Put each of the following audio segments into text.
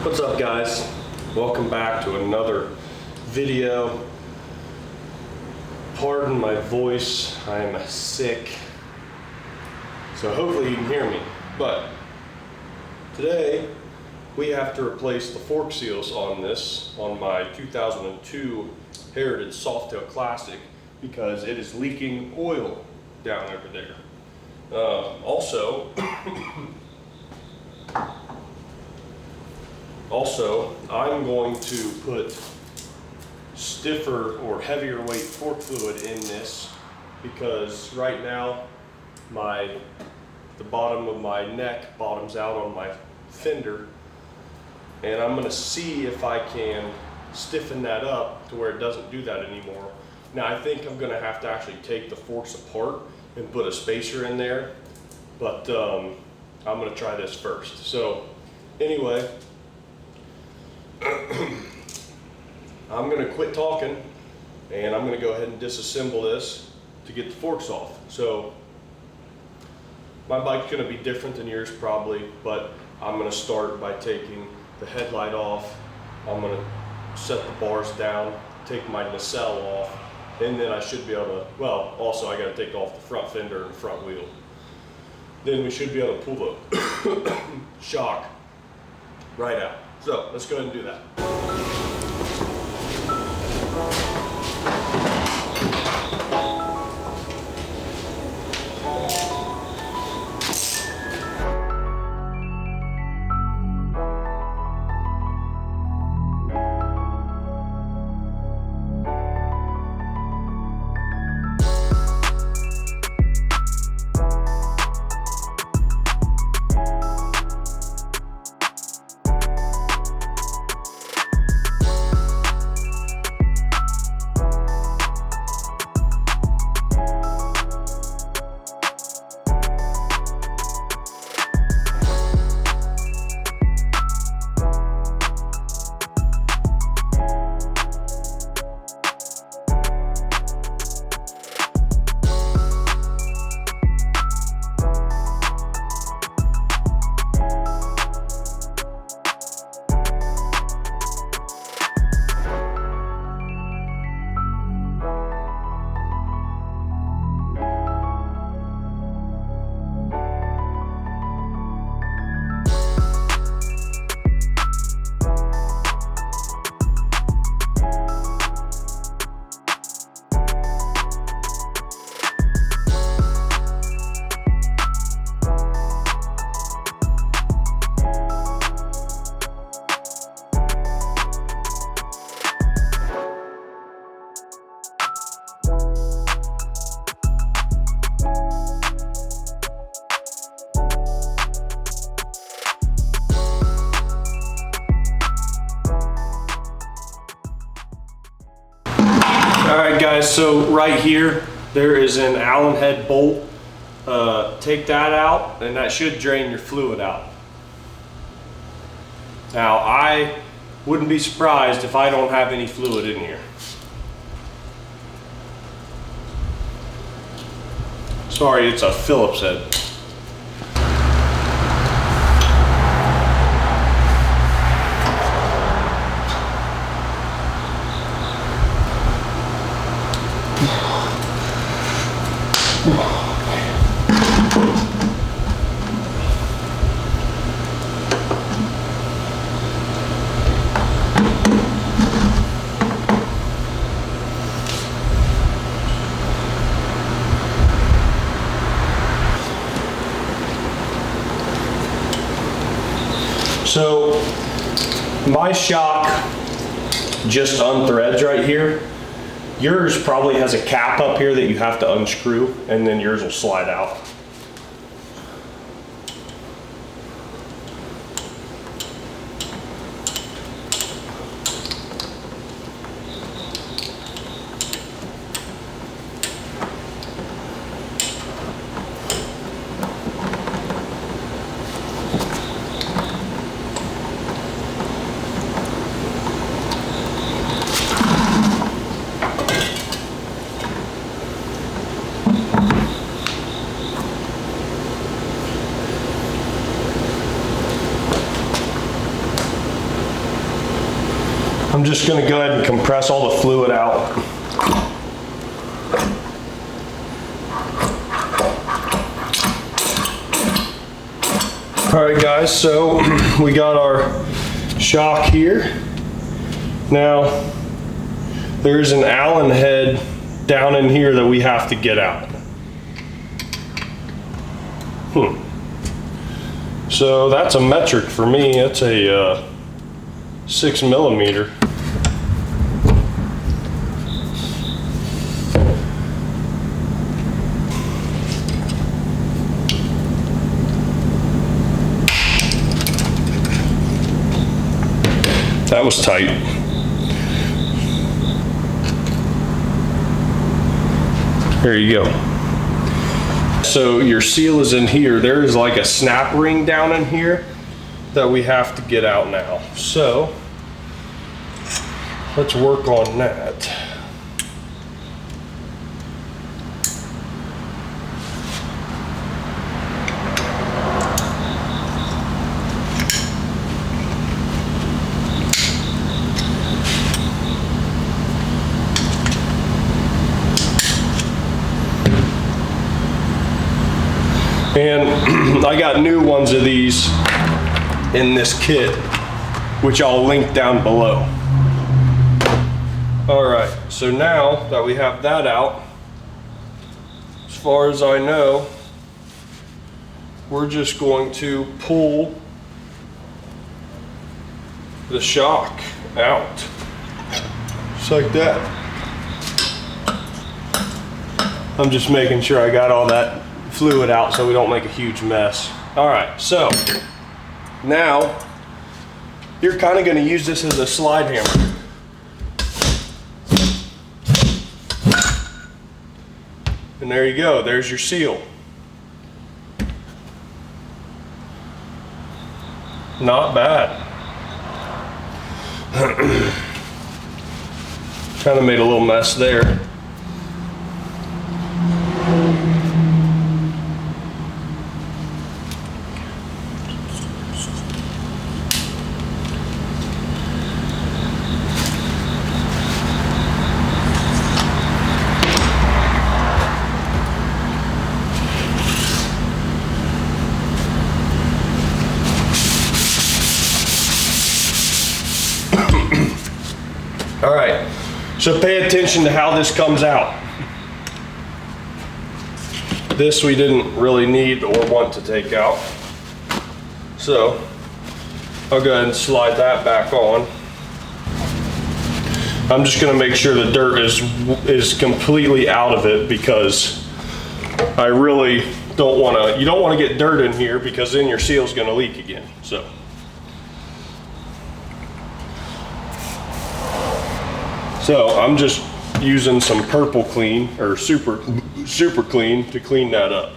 What's up, guys? Welcome back to another video. Pardon my voice, I'm sick, so hopefully you can hear me. But today we have to replace the fork seals on my 2002 Heritage Softail Classic because it is leaking oil down over there. Also, I'm going to put stiffer or heavier weight fork fluid in this because right now the bottom of my neck bottoms out on my fender, and I'm going to see if I can stiffen that up to where it doesn't do that anymore. Now I think I'm going to have to actually take the forks apart and put a spacer in there, but I'm going to try this first. So anyway, I'm going to quit talking and I'm going to go ahead and disassemble this to get the forks off. So my bike's going to be different than yours probably, but I'm going to start by taking the headlight off. I'm going to set the bars down, take my nacelle off, and then I should be able to, well, also I got to take off the front fender and front wheel. Then we should be able to pull the shock right out. So let's go ahead and do that. Alright guys, so right here there is an Allen head bolt. Take that out and that should drain your fluid out. Now I wouldn't be surprised if I don't have any fluid in here. Sorry, it's a Phillips head. So my shock just unthreads right here. Yours probably has a cap up here that you have to unscrew, and then yours will slide out. I'm just gonna go ahead and compress all the fluid out. All right guys, so we got our shock here. Now, there's an Allen head down in here that we have to get out. So that's a metric for me. It's a 6mm. That was tight. There you go. So your seal is in here. There is like a snap ring down in here that we have to get out now. So let's work on that. And I got new ones of these in this kit, which I'll link down below. All right, so now that we have that out, as far as I know, we're just going to pull the shock out, just like that. I'm just making sure I got all that fluid out so we don't make a huge mess. All right, so now you're kind of going to use this as a slide hammer. And there you go, there's your seal. Not bad. Kind of made a little mess there. All right, so pay attention to how this comes out. This we didn't really need or want to take out. So I'll go ahead and slide that back on. I'm just gonna make sure the dirt is completely out of it, because I really don't wanna, you don't wanna get dirt in here, because then your seal's gonna leak again, so. So I'm just using some purple clean, or super clean, to clean that up.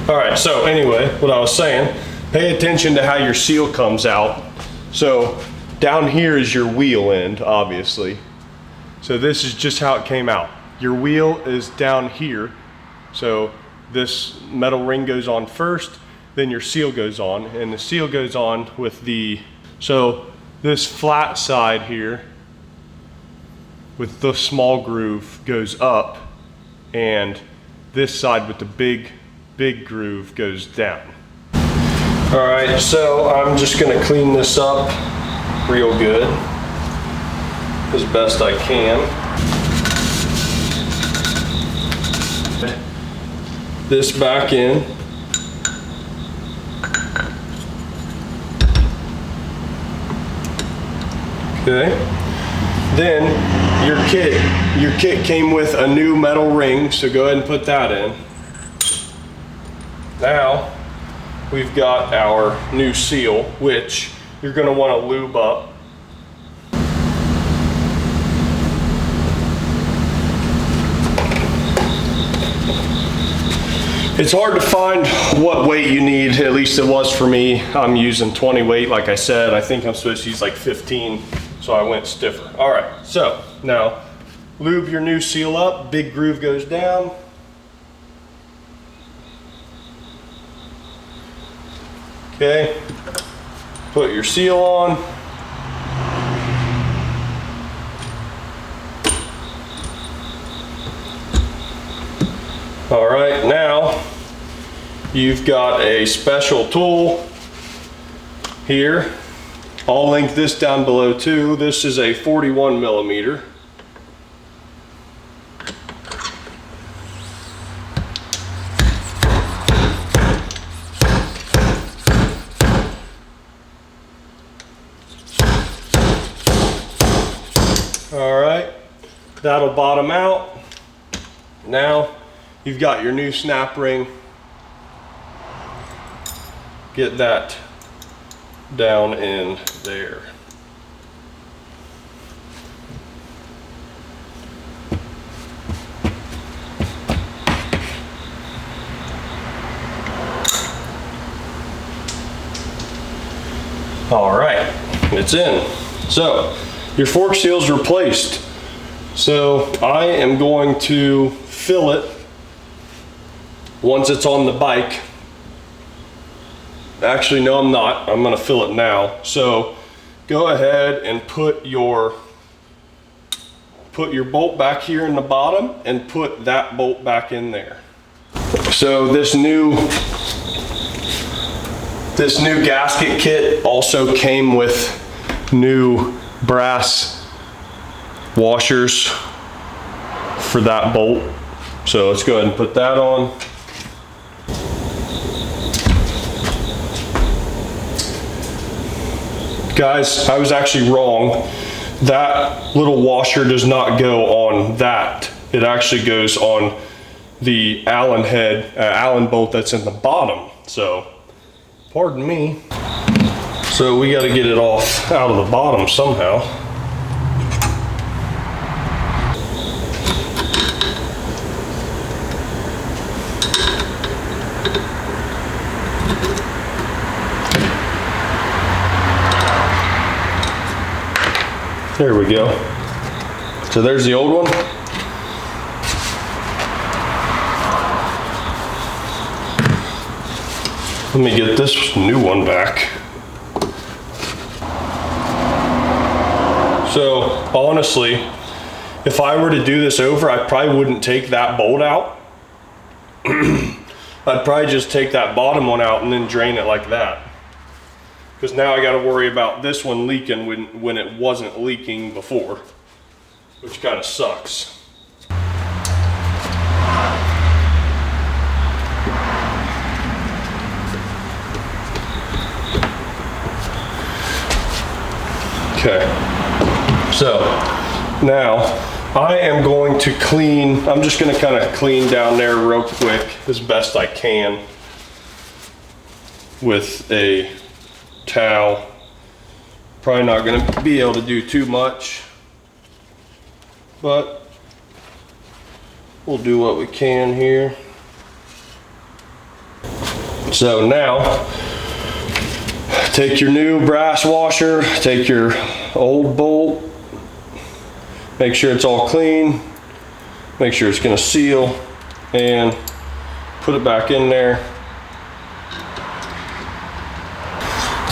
All right, so anyway, what I was saying, pay attention to how your seal comes out. So down here is your wheel end, obviously. So this is just how it came out. Your wheel is down here. So this metal ring goes on first, then your seal goes on, and the seal goes on with the, so this flat side here with the small groove goes up, and this side with the big groove goes down. All right, so I'm just gonna clean this up real good as best I can. This back in. Okay. Then your kit came with a new metal ring, so go ahead and put that in. Now we've got our new seal, which you're going to want to lube up. It's hard to find what weight you need, at least it was for me. I'm using 20 weight, like I said. I think I'm supposed to use like 15, so I went stiffer. All right, so now lube your new seal up, big groove goes down, Okay, put your seal on. All right, now you've got a special tool here. I'll link this down below too. This is a 41 millimeter. All right, that'll bottom out. Now you've got your new snap ring. Get that down in there. All right, it's in. So your fork seal's replaced. So I am going to fill it once it's on the bike. Actually, no, I'm not. I'm gonna fill it now. So go ahead and put your bolt back here in the bottom and put that bolt back in there. So this new gasket kit also came with new brass washers for that bolt. So let's go ahead and put that on. Guys, I was actually wrong. That little washer does not go on that. It actually goes on the Allen bolt that's in the bottom. So, pardon me. So we got to get it off out of the bottom somehow. There we go. So there's the old one. Let me get this new one back. So honestly, if I were to do this over, I probably wouldn't take that bolt out. I'd probably just take that bottom one out and then drain it like that. Because now I got to worry about this one leaking when it wasn't leaking before, which kind of sucks. Okay, so now I am going to clean, I'm just going to kind of clean down there real quick as best I can with a towel. Probably not going to be able to do too much, but we'll do what we can here. So now take your new brass washer, take your old bolt, make sure it's all clean, make sure it's going to seal, and put it back in there.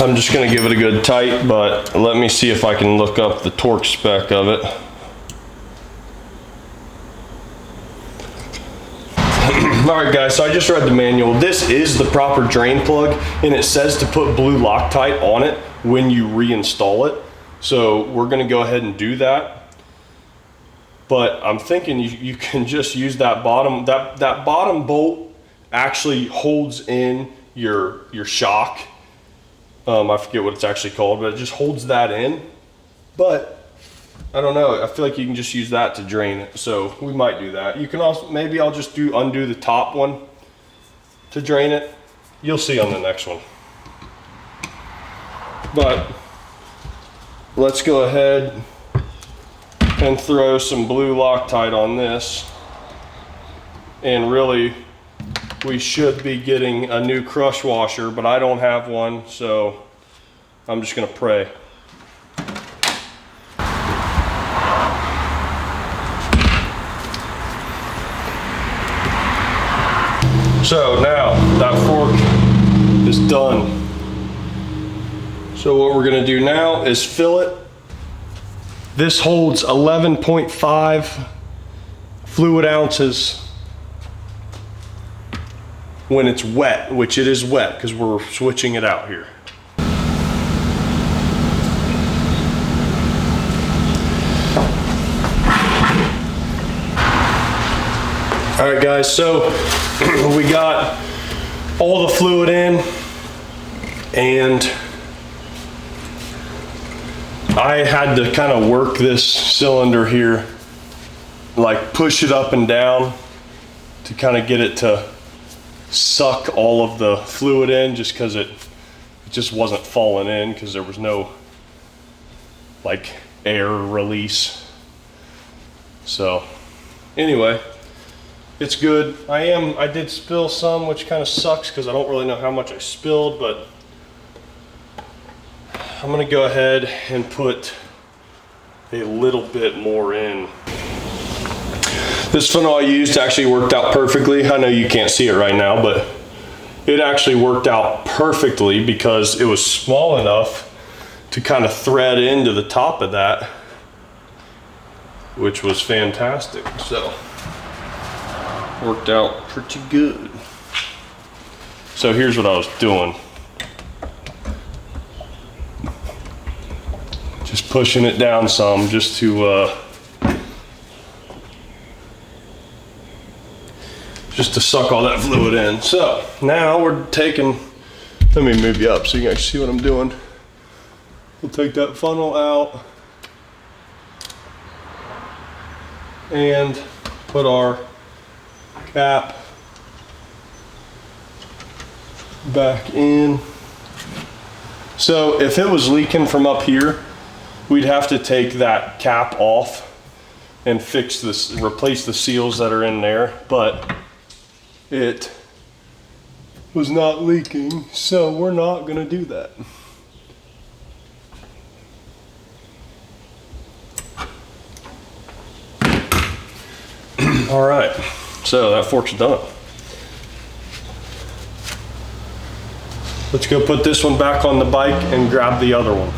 I'm just going to give it a good tight, but let me see if I can look up the torque spec of it. Alright guys, so I just read the manual. This is the proper drain plug, and it says to put blue Loctite on it when you reinstall it. So we're going to go ahead and do that. But I'm thinking you can just use that bottom, that bottom bolt actually holds in your shock. I forget what it's actually called, but it just holds that in. But I don't know, I feel like you can just use that to drain it, so we might do that. You can also, maybe I'll just undo the top one to drain it. You'll see on the next one. But let's go ahead and throw some blue Loctite on this, and really we should be getting a new crush washer, but I don't have one, so I'm just gonna pray. So now that fork is done. So what we're gonna do now is fill it. This holds 11.5 fluid ounces when it's wet, which it is wet because we're switching it out here. All right guys, so we got all the fluid in, and I had to kind of work this cylinder here, like push it up and down to kind of get it to suck all of the fluid in, just because it just wasn't falling in because there was no like air release. So anyway, it's good. I did spill some, which kind of sucks because I don't really know how much I spilled, but I'm gonna go ahead and put a little bit more in. This funnel I used actually worked out perfectly. I know you can't see it right now, but it actually worked out perfectly because it was small enough to kind of thread into the top of that, which was fantastic. So, worked out pretty good. So here's what I was doing. Just pushing it down some just to suck all that fluid in. So now we're taking, let me move you up so you guys see what I'm doing. We'll take that funnel out and put our cap back in. So if it was leaking from up here, we'd have to take that cap off and fix this, replace the seals that are in there, but it was not leaking, so we're not gonna do that. All right, so that fork's done. Let's go put this one back on the bike and grab the other one.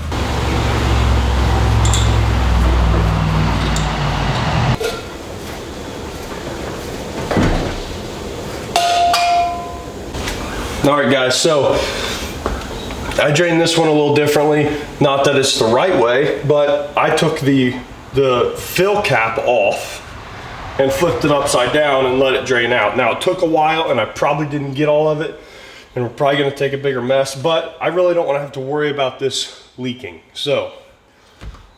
All right guys, so I drained this one a little differently. Not that it's the right way, but I took the fill cap off and flipped it upside down and let it drain out. Now it took a while and I probably didn't get all of it, and we're probably gonna take a bigger mess, but I really don't wanna have to worry about this leaking. So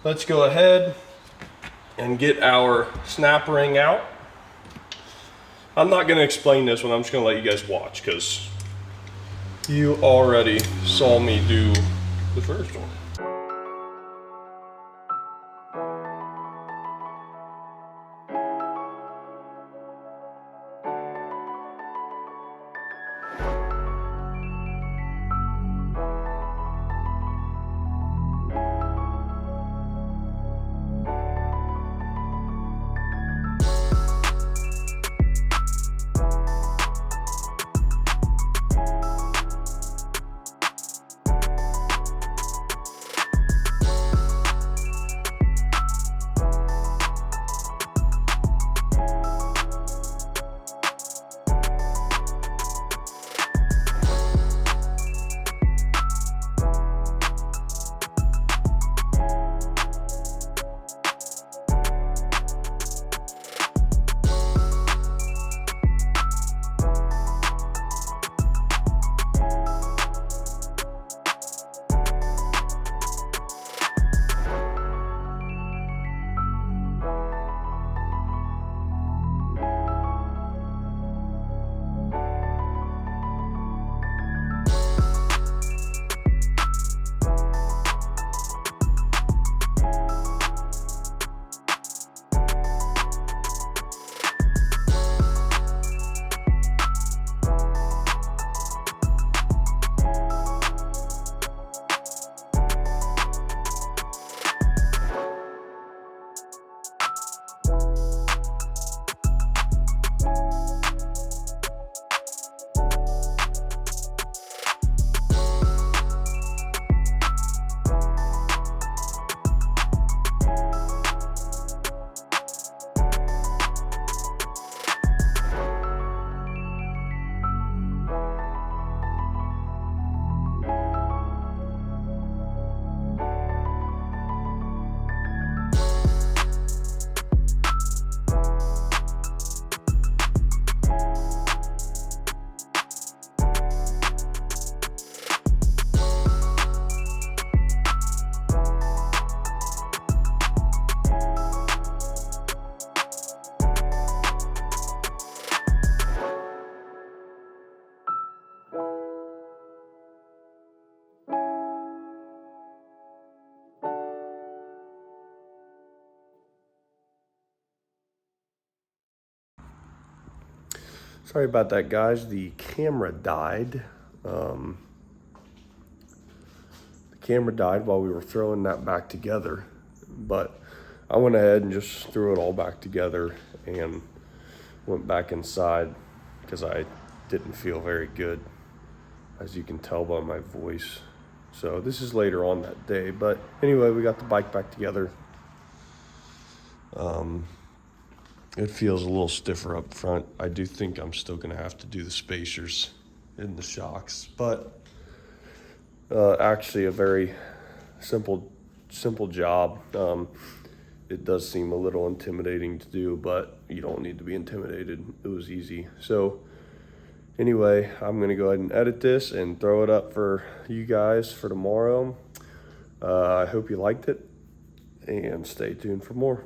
let's go ahead and get our snap ring out. I'm not gonna explain this one, I'm just gonna let you guys watch because you already saw me do the first one. Sorry about that, guys. The camera died. The camera died while we were throwing that back together, but I went ahead and just threw it all back together and went back inside because I didn't feel very good, as you can tell by my voice. So this is later on that day, but anyway, we got the bike back together. It feels a little stiffer up front. I do think I'm still gonna have to do the spacers in the shocks, but actually a very simple job. It does seem a little intimidating to do, but you don't need to be intimidated. It was easy. So anyway, I'm gonna go ahead and edit this and throw it up for you guys for tomorrow. I hope you liked it, and stay tuned for more.